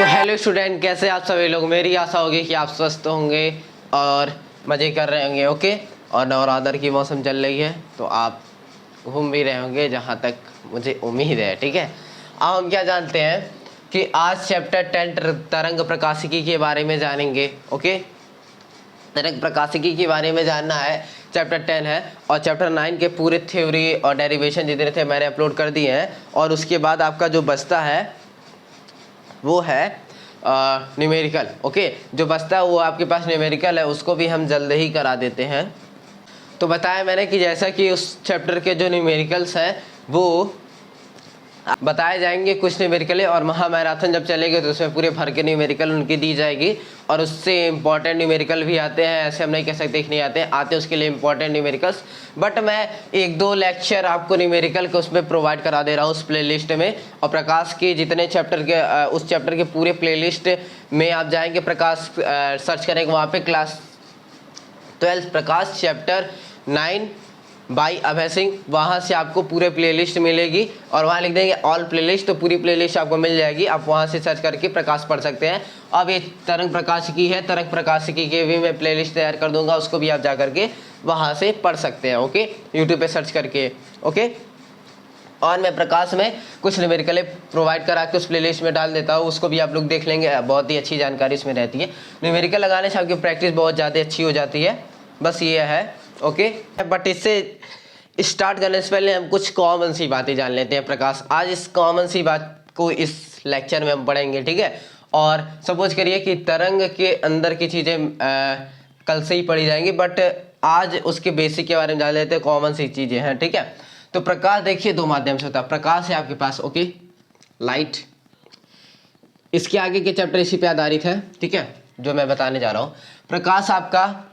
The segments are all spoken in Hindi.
हेलो स्टूडेंट, कैसे आप सभी लोग। मेरी आशा होगी कि आप स्वस्थ होंगे और मज़े कर रहे होंगे। ओके, और नवरात्र की मौसम चल रही है तो आप घूम भी रहे होंगे, जहाँ तक मुझे उम्मीद है। ठीक है, अब हम क्या जानते हैं कि आज चैप्टर 10 तरंग प्रकाशिकी के बारे में जानेंगे। ओके, तरंग प्रकाशिकी के बारे में जानना है। चैप्टर 10 है और चैप्टर 9 के पूरे थ्योरी और डेरिवेशन जितने थे मैंने अपलोड कर दिए हैं। और उसके बाद आपका जो बचता है वो है न्यूमेरिकल। ओके, जो बचता है वो आपके पास न्यूमेरिकल है, उसको भी हम जल्द ही करा देते हैं। तो बताया मैंने कि जैसा कि उस चैप्टर के जो न्यूमेरिकल्स हैं वो बताए जाएंगे कुछ न्यूमेरिकल, और महामैराथन जब चलेंगे तो उसमें पूरे भर के न्यूमेरिकल उनकी दी जाएगी। और उससे इम्पॉर्टेंट न्यूमेरिकल भी आते हैं, ऐसे हम नहीं कह सकते कि नहीं आते हैं, आते हैं उसके लिए इम्पॉर्टेंट न्यूमेरिकल्स। बट मैं एक दो लेक्चर आपको न्यूमेरिकल के उसमें प्रोवाइड करा दे रहा हूँ उस प्लेलिस्ट में। और प्रकाश के जितने चैप्टर के उस चैप्टर के पूरे प्लेलिस्ट में आप जाएंगे, प्रकाश सर्च करेंगे, वहाँ पर class 12 Prakash chapter 9 by Abhay Singh, वहाँ से आपको पूरे प्लेलिस्ट मिलेगी। और वहाँ लिख देंगे ऑल प्लेलिस्ट, तो पूरी प्लेलिस्ट आपको मिल जाएगी। आप वहाँ से सर्च करके प्रकाश पढ़ सकते हैं। अब ये तरंग प्रकाशिकी है, तरंग प्रकाशिकी के भी मैं प्लेलिस्ट तैयार कर दूंगा, उसको भी आप जा करके वहाँ से पढ़ सकते हैं। ओके, यूट्यूब पे सर्च करके। ओके, और मैं प्रकाश में कुछ न्यूमेरिकल प्रोवाइड करा के उस प्लेलिस्ट में डाल देता हूँ, उसको भी आप लोग देख लेंगे। बहुत ही अच्छी जानकारी इसमें रहती है। न्यूमेरिकल लगाने से आपकी प्रैक्टिस बहुत ज़्यादा अच्छी हो जाती है, बस ये है। ओके, बट इससे स्टार्ट करने से पहले हम कुछ कॉमन सी बातें जान लेते हैं। प्रकाश, आज इस कॉमन सी बात को इस लेक्चर में हम पढ़ेंगे। ठीक है, और सपोज करिए कि तरंग के अंदर की चीज़ें कल से ही पढ़ी जाएंगी, बट आज उसके बेसिक के बारे में जान लेते हैं, कॉमन सी चीज़ें हैं। ठीक है, तो प्रकाश देखिए दो माध्यम से होता है। प्रकाश है आपके पास, ओके, लाइट, इसके आगे के चैप्टर इसी पे आधारित है। ठीक है, जो मैं बताने जा रहा हूँ, प्रकाश आपका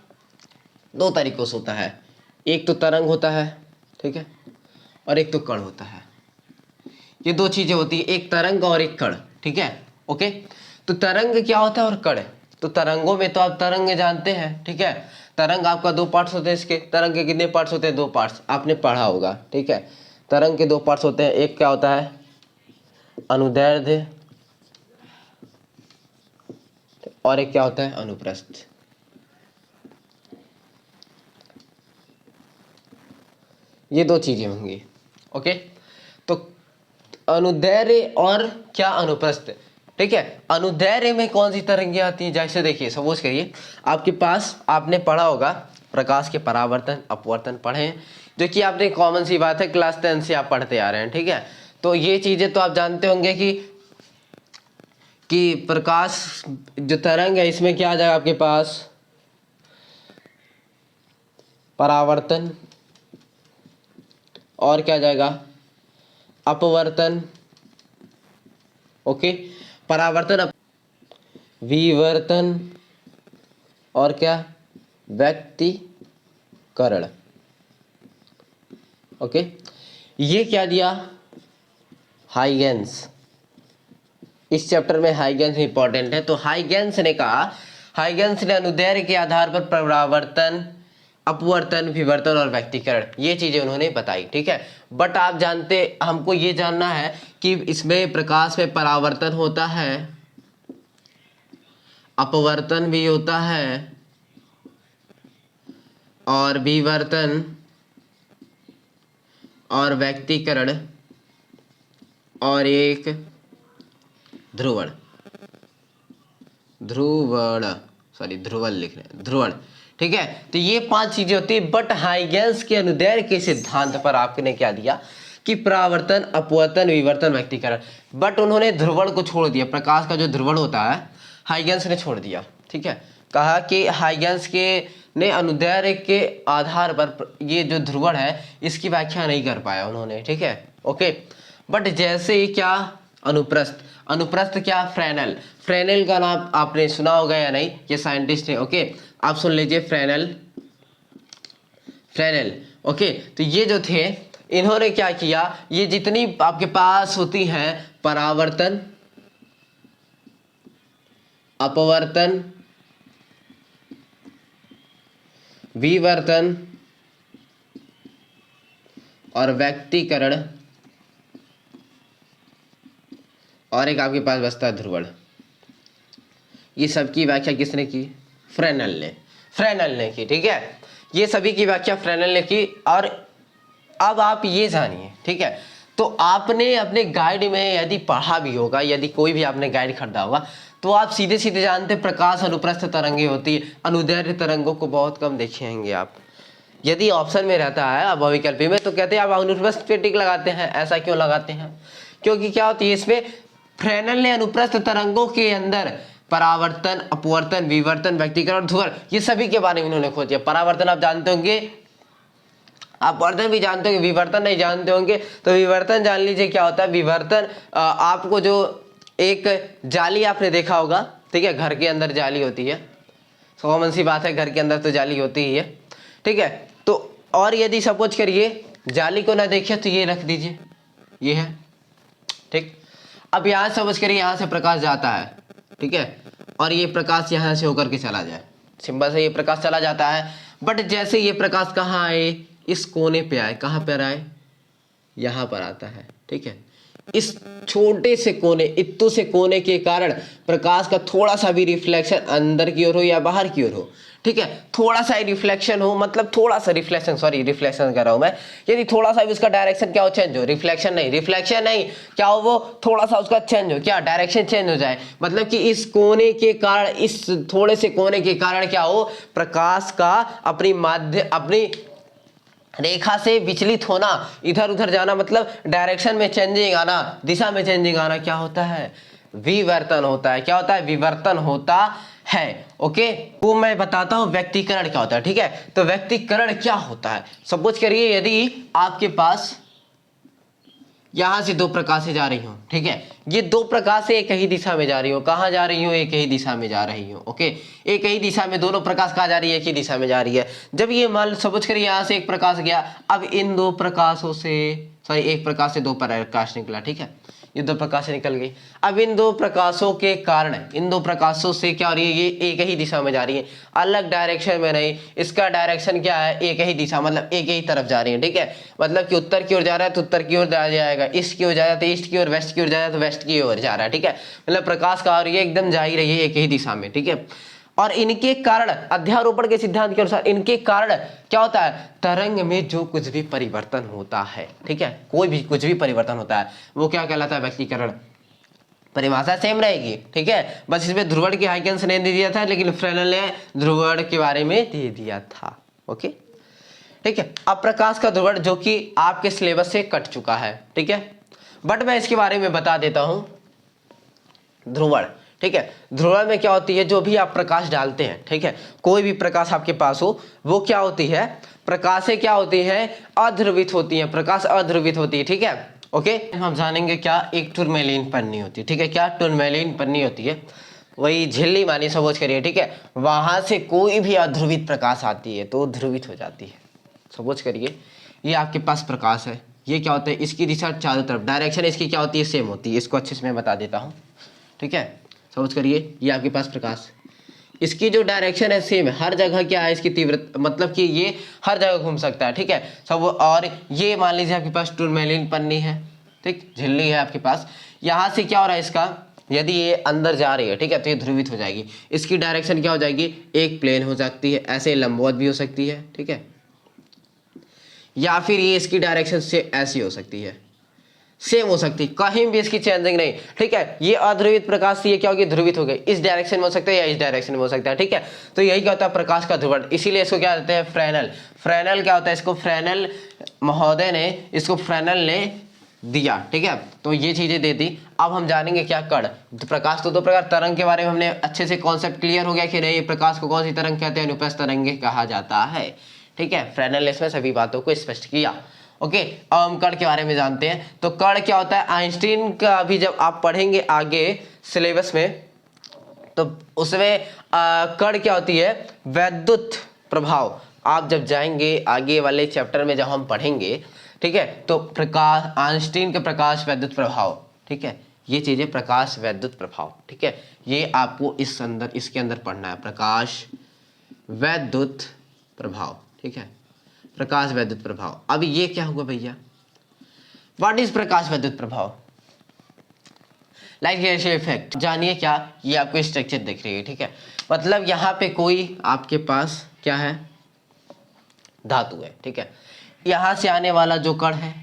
दो तरीकों से होता है। एक तो तरंग होता है, ठीक है, और एक तो कण होता है। ये दो चीजें होती है, एक तरंग और एक कण। ठीक है, ओके, तो तरंग क्या होता है और कण, तो तरंगों में तो आप तरंग जानते हैं। ठीक है, तरंग आपका दो पार्ट्स होते हैं। इसके तरंग के कितने पार्ट्स होते हैं? दो पार्ट्स, आपने पढ़ा होगा। ठीक है, तरंग के दो पार्ट्स होते हैं, एक क्या होता है अनुदैर्ध्य और एक क्या होता है अनुप्रस्थ। ये दो चीजें होंगी। ओके, तो अनुदैर्ध्य और क्या अनुप्रस्थ। ठीक है, अनुदैर्ध्य में कौन सी तरंगें आती हैं? जैसे देखिए, सपोज करिए आपके पास, आपने पढ़ा होगा प्रकाश के परावर्तन अपवर्तन पढ़े हैं, जो कि आपने कॉमन सी बात है, क्लास 10 से आप पढ़ते आ रहे हैं। ठीक है, तो ये चीजें तो आप जानते होंगे कि प्रकाश जो तरंग है इसमें क्या आ जाएगा आपके पास, परावर्तन, और क्या जाएगा अपवर्तन। ओके, परावर्तन, विवर्तन, और क्या व्यक्तीकरण। ओके, ये क्या दिया हाइगेंस। इस चैप्टर में हाइगेंस इंपॉर्टेंट है। तो हाइगेंस ने कहा, हाइगेंस ने अनुदैर्ध्य के आधार पर परावर्तन, अपवर्तन, विवर्तन और व्यक्तीकरण, ये चीजें उन्होंने बताई। ठीक है, बट आप जानते, हमको ये जानना है कि इसमें प्रकाश में परावर्तन होता है, अपवर्तन भी होता है, और विवर्तन और व्यक्तीकरण, और एक ध्रुवण, ध्रुवल लिख रहे हैं, ध्रुवण। ठीक है, तो ये पांच चीजें होती है। बट हाइगेंस के अनुदैर्ध्य के सिद्धांत पर आपने क्या दिया कि परावर्तन, अपवर्तन, विवर्तन, व्यक्तीकरण, बट उन्होंने ध्रुवण को छोड़ दिया। प्रकाश का जो ध्रुवण होता है हाइगेंस ने छोड़ दिया। ठीक है, कहा कि हाइगेंस के ने अनुदैर्ध्य के आधार पर ये जो ध्रुवण है इसकी व्याख्या नहीं कर पाया उन्होंने। ठीक है, ओके, बट जैसे ही क्या अनुप्रस्थ, अनुप्रस्थ क्या फ्रेनेल, फ्रेनेल का नाम आपने सुना होगा या नहीं, ये साइंटिस्ट है। ओके, आप सुन लीजिए, फ्रेनेल, फ्रेनेल। ओके, तो ये जो थे इन्होंने क्या किया, ये जितनी आपके पास होती हैं परावर्तन, अपवर्तन, विवर्तन और व्यक्तीकरण, और एक आपके पास बचता है ध्रुवण। ये सब की व्याख्या किसने की? फ्रेनल ने की, ठीक है। ये सभी की व्याख्या फ्रेनल ने की। और अब आप ये जानिए, ठीक है, तो आपने अपने गाइड में यदि पढ़ा भी होगा, यदि कोई भी आपने गाइड खरीदा होगा, तो आप सीधे सीधे जानते हैं प्रकाश अनुप्रस्थ तरंगे होती है, अनुदैर्ध्य तरंगों को बहुत कम देखे होंगे आप। यदि ऑप्शन में रहता है अब विकल्पी में, तो कहते हैं आप अनुप्रस्थ पे टिक लगाते हैं। ऐसा क्यों लगाते हैं? क्योंकि क्या होती है इसमें, फ्रेनल ने अनुप्रस्थ तरंगों के अंदर परावर्तन, अपवर्तन, विवर्तन, व्यक्तीकरण और ध्रुवण, ये सभी के बारे में इन्होंने खोज किया। परावर्तन आप जानते होंगे, अपवर्तन भी जानते होंगे, विवर्तन नहीं जानते होंगे, तो विवर्तन जान लीजिए क्या होता है। विवर्तन आपको जो एक जाली आपने देखा होगा, ठीक है, घर के अंदर जाली होती है, कॉमन सी बात है, घर के अंदर तो जाली होती ही है, ठीक है। तो और यदि सपोज करिए जाली को ना देखिए तो ये रख दीजिए, ये है, ठीक। अब यहाँ सपोज करिए यहाँ से प्रकाश जाता है, ठीक है, और ये प्रकाश यहाँ से होकर के चला जाए, सिंपल से ये प्रकाश चला जाता है। बट जैसे ये प्रकाश कहाँ आए, इस कोने पे आए, कहाँ पर आए, यहाँ पर आता है, ठीक है। इस छोटे से कोने, इत्तू से कोने के कारण प्रकाश का थोड़ा सा भी रिफ्लेक्शन अंदर की ओर हो या बाहर की ओर हो, ठीक है, थोड़ा सा ही रिफ्लेक्शन हो, मतलब थोड़ा सा रिफ्लेक्शन, सॉरी रिफ्लेक्शन कर रहा हूं मैं, यदि थोड़ा सा भी उसका डायरेक्शन क्या हो, चेंज हो, रिफ्लेक्शन नहीं, क्या हो, वो थोड़ा सा उसका चेंज हो, क्या डायरेक्शन चेंज हो जाए, मतलब कि इस कोने के कारण, इस थोड़े से कोने के कारण क्या हो, प्रकाश का अपनी रेखा से विचलित होना, इधर उधर जाना, मतलब डायरेक्शन में चेंजिंग आना, दिशा में चेंजिंग आना, क्या होता है, विवर्तन होता है। क्या होता है, विवर्तन होता है। ओके, तो मैं बताता हूं व्यक्तीकरण क्या होता है, ठीक है। तो व्यक्तीकरण क्या होता है, सपोज करिए यदि आपके पास यहां से दो प्रकाशें जा रही हूं, ठीक है, ये दो प्रकाशें एक ही दिशा में जा रही हो, कहां जा रही हूं, एक ही दिशा में जा रही हूं, ओके, एक ही दिशा में, दोनों प्रकाश कहां जा रही है, एक ही दिशा में जा रही है। जब ये मान सपोज करिए यहां से एक प्रकाश गया, अब इन दो प्रकाशों से, सॉरी एक प्रकाश से दो प्रकाश निकला, ठीक है, ये दो प्रकाशें निकल गई। अब इन दो प्रकाशों के कारण, इन दो प्रकाशों से क्या हो रही है, ये एक ही दिशा में जा रही है, अलग डायरेक्शन में नहीं। इसका डायरेक्शन क्या है, एक ही दिशा, मतलब एक ही तरफ जा रही है, ठीक है, मतलब कि उत्तर की ओर जा रहा है तो उत्तर की ओर जाएगा, ईस्ट की ओर जा रहा है तो ईस्ट की ओर, वेस्ट की ओर जा रहा है तो वेस्ट की ओर जा रहा है, ठीक है, मतलब प्रकाश का और ये एकदम जा ही रही है एक ही दिशा में, ठीक है। और इनके कारण, अध्यारोपण के सिद्धांत के अनुसार, इनके कारण क्या होता है, तरंग में जो कुछ भी परिवर्तन होता है, ठीक है, कोई भी कुछ भी परिवर्तन होता है, वो क्या कहलाता है, व्यक्तीकरण। परिभाषा सेम रहेगी, ठीक है, बस इसमें ध्रुवण के आइकन्स ने दे दिया था, लेकिन फ्रेनेल ने ध्रुवण के बारे में दे दिया था। ओके, ठीक है। अब प्रकाश का ध्रुवण जो कि आपके सिलेबस से कट चुका है, ठीक है, बट मैं इसके बारे में बता देता हूं। ध्रुवण, ठीक है, ध्रुवण में क्या होती है, जो भी आप प्रकाश डालते हैं, ठीक है, कोई भी प्रकाश आपके पास हो, वो क्या होती है, प्रकाशें क्या होती है, अध्रुवित होती है, प्रकाश अध्रुवित होती है, ठीक है। ओके, हम जानेंगे क्या, एक टूरमैलीन पन्नी होती है, ठीक है, क्या टूरमैलीन पन्नी होती है, वही झिल्ली मानी सपोज करिए, ठीक है, वहां से कोई भी अध्रुवित प्रकाश आती है तो ध्रुवित हो जाती है। सपोज करिए ये आपके पास प्रकाश है, ये क्या होता है, इसकी दिशा चारों तरफ, डायरेक्शन इसकी क्या होती है, सेम होती है। इसको अच्छे से मैं बता देता हूँ, ठीक है। सपोज करिए ये आपके पास प्रकाश, इसकी जो डायरेक्शन है सेम है, हर जगह क्या है, इसकी तीव्रता, मतलब कि ये हर जगह घूम सकता है, ठीक है सब। और ये मान लीजिए आपके पास टूरमैलीन पन्नी है, ठीक, झिल्ली है आपके पास, यहाँ से क्या हो रहा है इसका, यदि ये अंदर जा रही है, ठीक है, तो ये ध्रुवित हो जाएगी। इसकी डायरेक्शन क्या हो जाएगी, एक प्लेन हो सकती है, ऐसे लंबवत भी हो सकती है, ठीक है, या फिर ये इसकी डायरेक्शन से ऐसी हो सकती है, सेम हो सकती है, कहीं भी इसकी चेंजिंग नहीं, ठीक है। ये अध्रुवित प्रकाश से ये क्या होगी, ध्रुवित हो गई, इस डायरेक्शन में हो सकता है या इस डायरेक्शन में हो सकता है, ठीक है। तो यही क्या होता है, प्रकाश का ध्रुवण, इसीलिए इसको क्या कहते हैं, फ्रेनेल। फ्रेनेल क्या होता है, इसको फ्रेनेल महोदय ने, इसको फ्रेनेल ने दिया, ठीक है, तो ये चीजें दे दी। अब हम जानेंगे क्या, कण। तो प्रकाश तो दो प्रकार, तरंग के बारे में हमने अच्छे से कॉन्सेप्ट क्लियर हो गया कि नहीं, प्रकाश को कौन सी तरंग कहते हैं, अनुप्रस्थ तरंगे कहा जाता है, ठीक है। फ्रेनेल ने इसमें सभी बातों को स्पष्ट किया। ओके, अब हम कण के बारे में जानते हैं। तो कण क्या होता है, आइंस्टीन का अभी जब आप पढ़ेंगे आगे सिलेबस में, तो उसमें कण क्या होती है, वैद्युत प्रभाव। आप जब जाएंगे आगे वाले चैप्टर में जब हम पढ़ेंगे, ठीक है, तो प्रकाश, आइंस्टीन के प्रकाश वैद्युत प्रभाव, ठीक है, ये चीजें प्रकाश वैद्युत प्रभाव, ठीक है, ये आपको इस अंदर, इसके अंदर पढ़ना है, प्रकाश वैद्युत प्रभाव, ठीक है, प्रकाश वैद्युत प्रभाव। अब ये क्या हुआ भैया, व्हाट इज प्रकाश वैद्युत प्रभाव, लाइट रेशियो इफेक्ट जानिए क्या, ये आपको स्ट्रक्चर दिख रही है, ठीक है। मतलब यहाँ पे कोई आपके पास क्या है, धातु है, ठीक है। यहाँ से आने वाला जो कण है,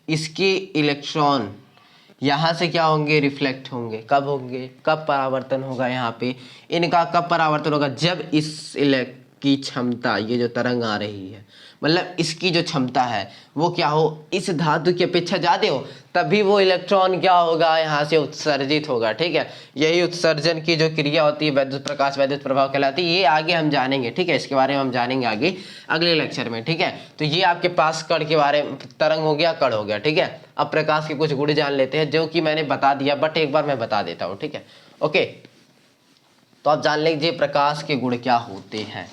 इसके इलेक्ट्रॉन यहाँ से क्या होंगे, रिफ्लेक्ट होंगे। कब होंगे, कब परावर्तन होगा यहाँ पे, इनका कब परावर्तन होगा, जब इस की क्षमता, ये जो तरंग आ रही है, मतलब इसकी जो क्षमता है वो क्या हो, इस धातु की अपेक्षा ज़्यादा हो, तभी वो इलेक्ट्रॉन क्या होगा, यहाँ से उत्सर्जित होगा, ठीक है। यही उत्सर्जन की जो क्रिया होती है वैद्युत प्रकाश वैद्युत प्रभाव कहलाती है। ये आगे हम जानेंगे, ठीक है, इसके बारे में हम जानेंगे आगे अगले लेक्चर में, ठीक है। तो ये आपके पास कण के बारे में, तरंग हो गया, कण हो गया, ठीक है। अब प्रकाश के कुछ गुण जान लेते हैं, जो कि मैंने बता दिया, बट एक बार मैं बता देता हूँ, ठीक है। ओके, तो आप जान लीजिए प्रकाश के गुण क्या होते हैं।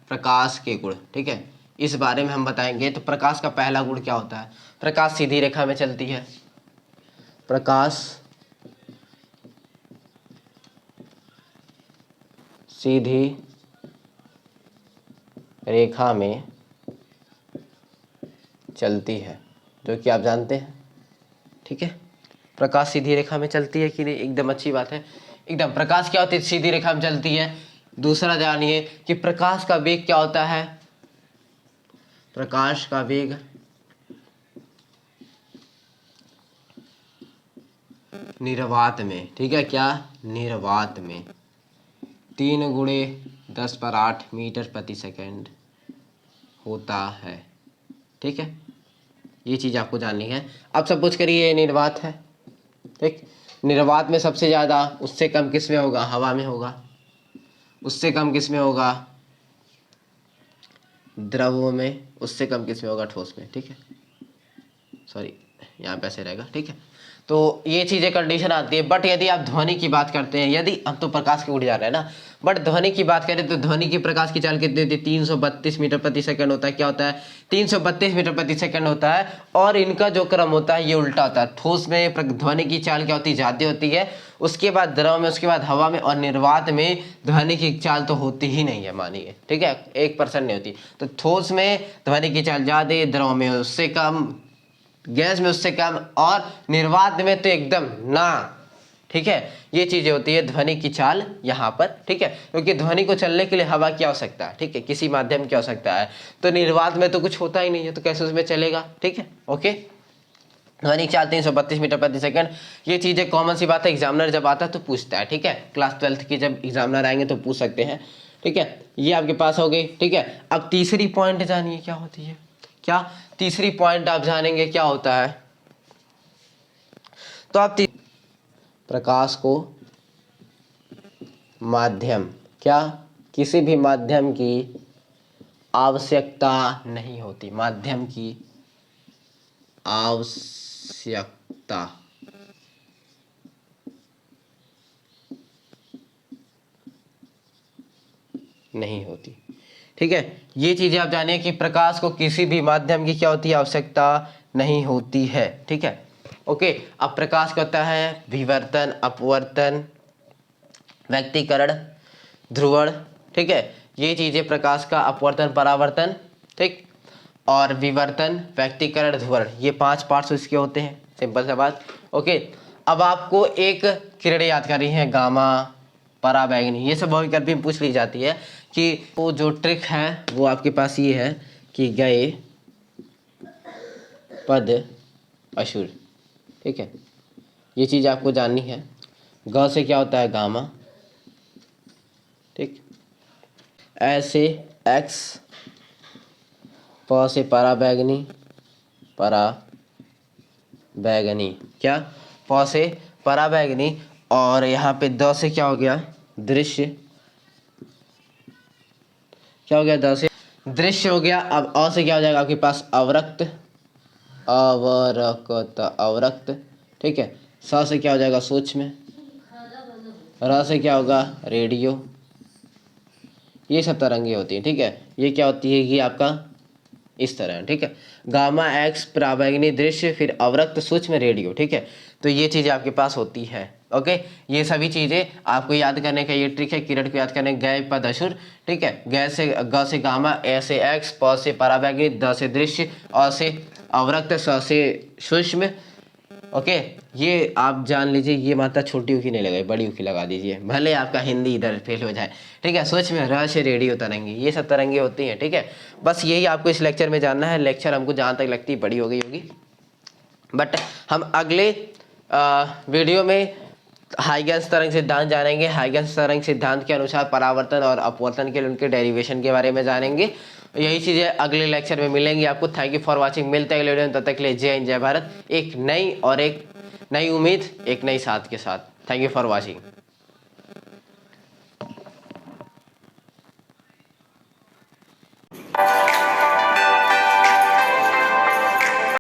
प्रकाश के गुण, ठीक है, इस बारे में हम बताएंगे। तो प्रकाश का पहला गुण क्या होता है, प्रकाश सीधी रेखा में चलती है। प्रकाश सीधी रेखा में चलती है, जो कि आप जानते हैं, ठीक है। प्रकाश सीधी रेखा में चलती है कि नहीं, एकदम अच्छी बात है, एकदम। प्रकाश क्या होती है, सीधी रेखा में चलती है। दूसरा जानिए कि प्रकाश का वेग क्या होता है, प्रकाश का वेग निर्वात में, ठीक है, क्या, निर्वात में 3 × 10⁸ मीटर प्रति सेकंड होता है, ठीक है। ये चीज़ आपको जाननी है। अब सपोज करिए ये निर्वात है, ठीक। निर्वात में सबसे ज़्यादा, उससे कम किस में होगा, हवा में होगा। उससे कम किस में होगा, द्रव में। उससे कम किस में होगा, ठोस में, ठीक है। सॉरी, यहाँ पे ऐसे रहेगा, ठीक है। तो ये चीज़ें कंडीशन आती है। बट यदि आप ध्वनि की बात करते हैं, यदि हम तो प्रकाश के उड़ जा रहे हैं ना, बट ध्वनि की बात करें तो ध्वनि की प्रकाश की चाल कितनी होती है, 332 मीटर प्रति सेकंड होता है। क्या होता है, 332 मीटर प्रति सेकंड होता है। और इनका जो क्रम होता है ये उल्टा होता है। ठोस में ध्वनि की चाल क्या होती है, ज़्यादा होती है, उसके बाद द्रव में, उसके बाद हवा में, और निर्वात में ध्वनि की चाल तो होती ही नहीं है, मानिए, ठीक है, 1% नहीं होती। तो ठोस में ध्वनि की चाल ज़्यादा, द्रव में उससे कम, गैस में उससे कम, और निर्वात में तो एकदम ना, ठीक है। ये चीजें होती है ध्वनि की चाल यहाँ पर, ठीक है। क्योंकि ध्वनि को चलने के लिए हवा की आवश्यकता है, ठीक है, किसी माध्यम की आवश्यकता है। तो निर्वात में तो कुछ होता ही नहीं है, तो कैसे उसमें चलेगा, ठीक है। ओके, ध्वनि की चाल 332 मीटर प्रति सेकंड। ये चीजें कॉमन सी बात है, एग्जामिनर जब आता है तो पूछता है, ठीक है। क्लास 12th की जब एग्जामिनर आएंगे तो पूछ सकते हैं, ठीक है। ये आपके पास हो गई, ठीक है। अब तीसरी पॉइंट जानिए क्या होती है, क्या तीसरी पॉइंट आप जानेंगे क्या होता है। तो आप प्रकाश को माध्यम, क्या, किसी भी माध्यम की आवश्यकता नहीं होती, माध्यम की आवश्यकता नहीं होती, ठीक है। ये चीजें आप जानिए कि प्रकाश को किसी भी माध्यम की क्या होती है, आवश्यकता नहीं होती है, ठीक है। ओके, अब प्रकाश का होता है विवर्तन, अपवर्तन, व्यक्तीकरण, ध्रुवण, ठीक है। ये चीजें प्रकाश का अपवर्तन, परावर्तन, ठीक, और विवर्तन, व्यक्तीकरण, ध्रुवण, ये 5 पार्ट्स इसके होते हैं। सिंपल सा बात। ओके, अब आपको एक किरण याद करनी है, गामा, पराबैंगनी, ये सब बहुत भी पूछ ली जाती है। कि वो जो ट्रिक है वो आपके पास ये है कि गए पद अशुर, ठीक है। ये चीज़ आपको जाननी है। ग से क्या होता है, गामा, ठीक। ऐसे एक्स, प से पराबैंगनी, पराबैंगनी, क्या, प से पराबैंगनी। और यहाँ पे द से क्या हो गया, दृश्य, क्या हो गया, द से दृश्य हो गया। अब अ से क्या हो जाएगा आपके पास, अवरक्त, अवरक्त, अवरक्त, ठीक है। स से क्या हो जाएगा, सूक्ष्म। र से क्या होगा, रेडियो। ये सब तरंगे होती हैं, ठीक है। ये क्या होती है कि आपका इस तरह, ठीक है। गामा, एक्स, पराबैंगनी, दृश्य, फिर अवरक्त, सूक्ष्म, रेडियो, ठीक है। तो ये चीज़ें आपके पास होती है। ओके, ये सभी चीज़ें आपको याद करने का ये ट्रिक है, किरण को याद करने, गै पद अशुर, ठीक है। गै से, ग से गामा, ए से एक्स, प से पराबैंगनी, द से दृश्य, अ से अवरक्त, स से सूक्ष्म, ओके, ये आप जान लीजिए, ये मात्रा छोटी ऊ की नहीं लगाई, बड़ी ऊ की लगा दीजिए, भले आपका हिंदी इधर फेल हो जाए। ठीक है, सोच में र से रेडियो तरंगी, ये सब तरंगे होती हैं। ठीक है, बस यही आपको इस लेक्चर में जानना है। लेक्चर हमको जहाँ तक लगती है बड़ी हो गई होगी, बट हम अगले वीडियो में हाइगन्स तरंग सिद्धांत जानेंगे। हाइगन्स तरंग सिद्धांत के अनुसार परावर्तन और अपवर्तन के लिए उनके डेरिवेशन के बारे में जानेंगे। यही चीज़ें अगले लेक्चर में मिलेंगी आपको। Thank you for watching. मिलते हैं अगले वीडियो में, तब तक के लिए जय हिंद जय भारत। एक नई उम्मीद, एक नई साथ के साथ। Thank you for watching.